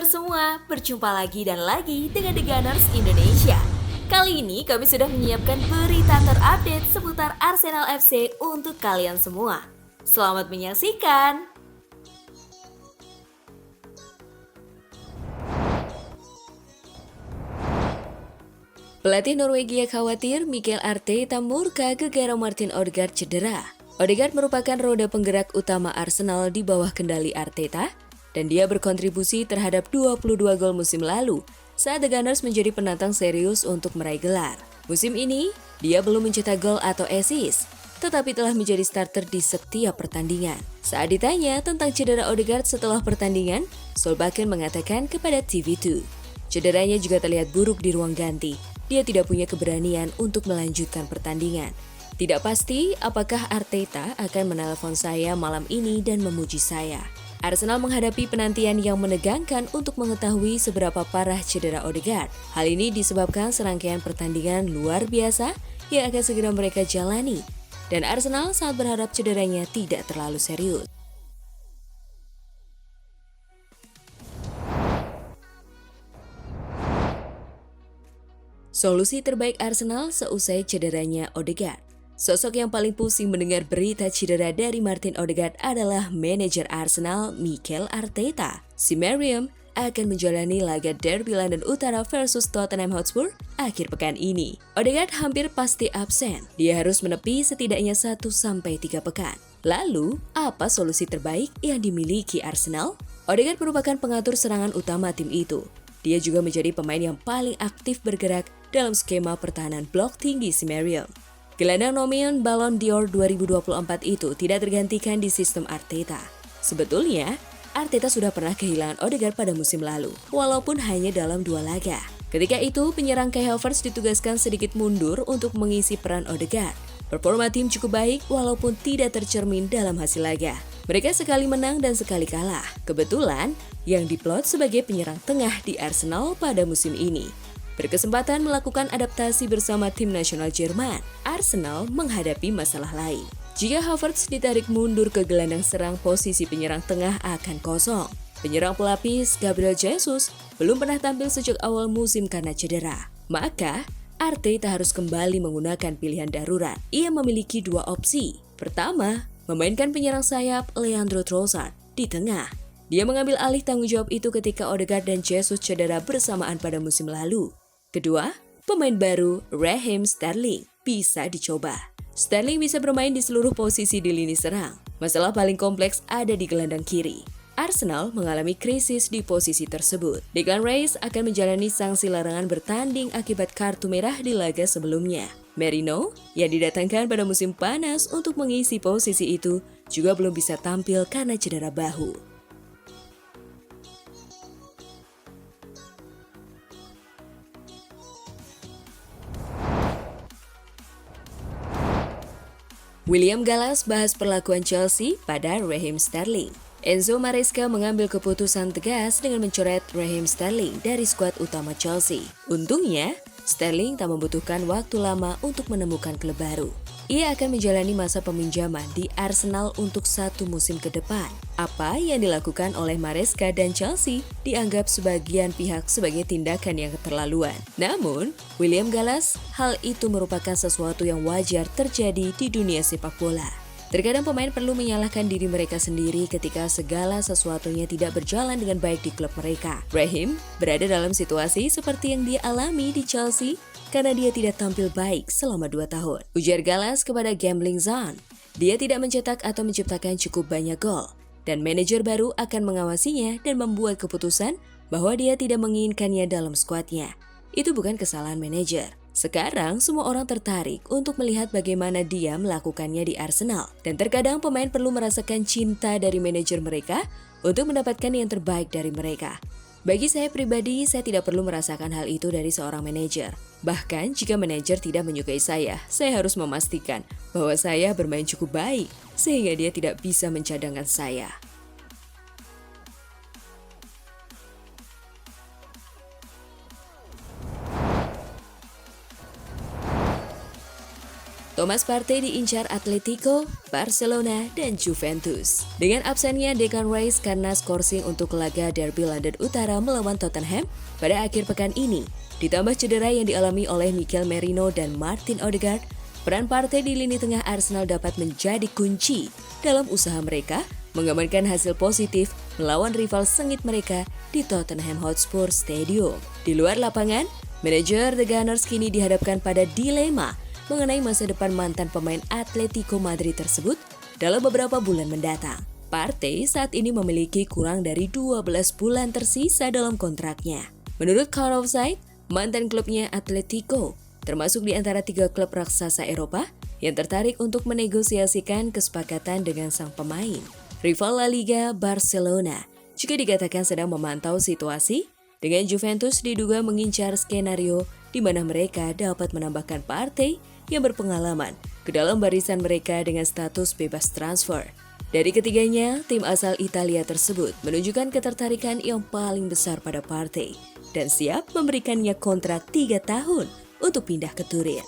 Gunners semua, berjumpa lagi dan lagi dengan The Gunners Indonesia. Kali ini kami sudah menyiapkan berita terupdate seputar Arsenal FC untuk kalian semua. Selamat menyaksikan! Pelatih Norwegia khawatir Mikel Arteta murka gegara Martin Odegaard cedera. Odegaard merupakan roda penggerak utama Arsenal di bawah kendali Arteta, dan dia berkontribusi terhadap 22 gol musim lalu saat The Gunners menjadi penantang serius untuk meraih gelar. Musim ini, dia belum mencetak gol atau assist, tetapi telah menjadi starter di setiap pertandingan. Saat ditanya tentang cedera Odegaard setelah pertandingan, Solbakken mengatakan kepada TV2, cederanya juga terlihat buruk di ruang ganti. Dia tidak punya keberanian untuk melanjutkan pertandingan. Tidak pasti apakah Arteta akan menelpon saya malam ini dan memuji saya. Arsenal menghadapi penantian yang menegangkan untuk mengetahui seberapa parah cedera Odegaard. Hal ini disebabkan serangkaian pertandingan luar biasa yang akan segera mereka jalani. Dan Arsenal sangat berharap cederanya tidak terlalu serius. Solusi terbaik Arsenal seusai cederanya Odegaard. Sosok yang paling pusing mendengar berita cedera dari Martin Odegaard adalah manajer Arsenal Mikel Arteta. Si Merriam akan menjalani laga Derby London Utara versus Tottenham Hotspur akhir pekan ini. Odegaard hampir pasti absen. Dia harus menepi setidaknya 1-3 pekan. Lalu, apa solusi terbaik yang dimiliki Arsenal? Odegaard merupakan pengatur serangan utama tim itu. Dia juga menjadi pemain yang paling aktif bergerak dalam skema pertahanan blok tinggi si Merriam. Gelandang nominal Ballon d'Or 2024 itu tidak tergantikan di sistem Arteta. Sebetulnya, Arteta sudah pernah kehilangan Odegaard pada musim lalu, walaupun hanya dalam 2 laga. Ketika itu, penyerang Kai Havertz ditugaskan sedikit mundur untuk mengisi peran Odegaard. Performa tim cukup baik walaupun tidak tercermin dalam hasil laga. Mereka sekali menang dan sekali kalah. Kebetulan, yang diplot sebagai penyerang tengah di Arsenal pada musim ini berkesempatan melakukan adaptasi bersama tim nasional Jerman. Arsenal menghadapi masalah lain. Jika Havertz ditarik mundur ke gelandang serang, posisi penyerang tengah akan kosong. Penyerang pelapis Gabriel Jesus belum pernah tampil sejak awal musim karena cedera. Maka, Arteta harus kembali menggunakan pilihan darurat. Ia memiliki 2 opsi. Pertama, memainkan penyerang sayap Leandro Trossard di tengah. Dia mengambil alih tanggung jawab itu ketika Odegaard dan Jesus cedera bersamaan pada musim lalu. Kedua, pemain baru Raheem Sterling bisa dicoba. Sterling bisa bermain di seluruh posisi di lini serang. Masalah paling kompleks ada di gelandang kiri. Arsenal mengalami krisis di posisi tersebut. Declan Rice akan menjalani sanksi larangan bertanding akibat kartu merah di laga sebelumnya. Merino, yang didatangkan pada musim panas untuk mengisi posisi itu, juga belum bisa tampil karena cedera bahu. William Gallas bahas perlakuan Chelsea pada Raheem Sterling. Enzo Maresca mengambil keputusan tegas dengan mencoret Raheem Sterling dari skuad utama Chelsea. Untungnya, Sterling tak membutuhkan waktu lama untuk menemukan klub baru. Ia akan menjalani masa peminjaman di Arsenal untuk 1 musim ke depan. Apa yang dilakukan oleh Maresca dan Chelsea dianggap sebagian pihak sebagai tindakan yang keterlaluan. Namun, William Gallas, hal itu merupakan sesuatu yang wajar terjadi di dunia sepak bola. Terkadang pemain perlu menyalahkan diri mereka sendiri ketika segala sesuatunya tidak berjalan dengan baik di klub mereka. Raheem berada dalam situasi seperti yang dia alami di Chelsea karena dia tidak tampil baik selama 2 tahun. Ujar Gallas kepada Gambling Zone, dia tidak mencetak atau menciptakan cukup banyak gol, dan manajer baru akan mengawasinya dan membuat keputusan bahwa dia tidak menginginkannya dalam skuadnya. Itu bukan kesalahan manajer. Sekarang semua orang tertarik untuk melihat bagaimana dia melakukannya di Arsenal. Dan terkadang pemain perlu merasakan cinta dari manajer mereka untuk mendapatkan yang terbaik dari mereka. Bagi saya pribadi, saya tidak perlu merasakan hal itu dari seorang manajer. Bahkan jika manajer tidak menyukai saya harus memastikan bahwa saya bermain cukup baik sehingga dia tidak bisa mencadangkan saya. Thomas Thomas Partey diincar Atletico, Barcelona, dan Juventus. Dengan absennya Declan Rice karena skorsing untuk laga Derby London Utara melawan Tottenham pada akhir pekan ini, ditambah cedera yang dialami oleh Mikel Merino dan Martin Odegaard, peran Partey di lini tengah Arsenal dapat menjadi kunci dalam usaha mereka mengamankan hasil positif melawan rival sengit mereka di Tottenham Hotspur Stadium. Di luar lapangan, manajer The Gunners kini dihadapkan pada dilema mengenai masa depan mantan pemain Atletico Madrid tersebut dalam beberapa bulan mendatang. Partey saat ini memiliki kurang dari 12 bulan tersisa dalam kontraknya. Menurut Car Offside, mantan klubnya Atletico termasuk di antara 3 klub raksasa Eropa yang tertarik untuk menegosiasikan kesepakatan dengan sang pemain. Rival La Liga, Barcelona, juga dikatakan sedang memantau situasi dengan Juventus diduga mengincar skenario di mana mereka dapat menambahkan Partey yang berpengalaman ke dalam barisan mereka dengan status bebas transfer. Dari ketiganya, tim asal Italia tersebut menunjukkan ketertarikan yang paling besar pada Partey dan siap memberikannya kontrak 3 tahun untuk pindah ke Turin.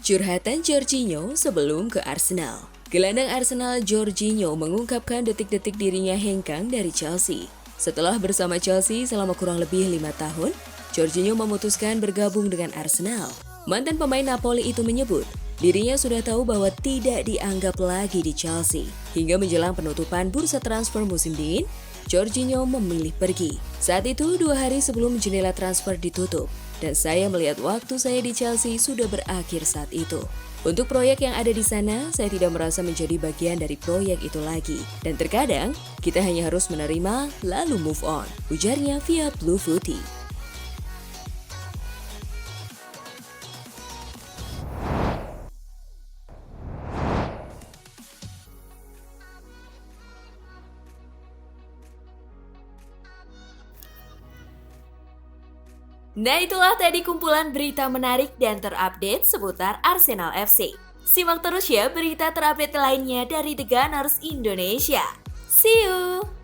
Curhatan Jorginho sebelum ke Arsenal. Gelandang Arsenal Jorginho mengungkapkan detik-detik dirinya hengkang dari Chelsea. Setelah bersama Chelsea selama kurang lebih 5 tahun, Jorginho memutuskan bergabung dengan Arsenal. Mantan pemain Napoli itu menyebut, dirinya sudah tahu bahwa tidak dianggap lagi di Chelsea. Hingga menjelang penutupan bursa transfer musim dingin, Jorginho memilih pergi. Saat itu 2 hari sebelum jendela transfer ditutup, dan saya melihat waktu saya di Chelsea sudah berakhir saat itu. Untuk proyek yang ada di sana, saya tidak merasa menjadi bagian dari proyek itu lagi. Dan terkadang, kita hanya harus menerima lalu move on, ujarnya via Blue Footy. Nah, itulah tadi kumpulan berita menarik dan terupdate seputar Arsenal FC. Simak terus ya berita terupdate lainnya dari The Gunners Indonesia. See you!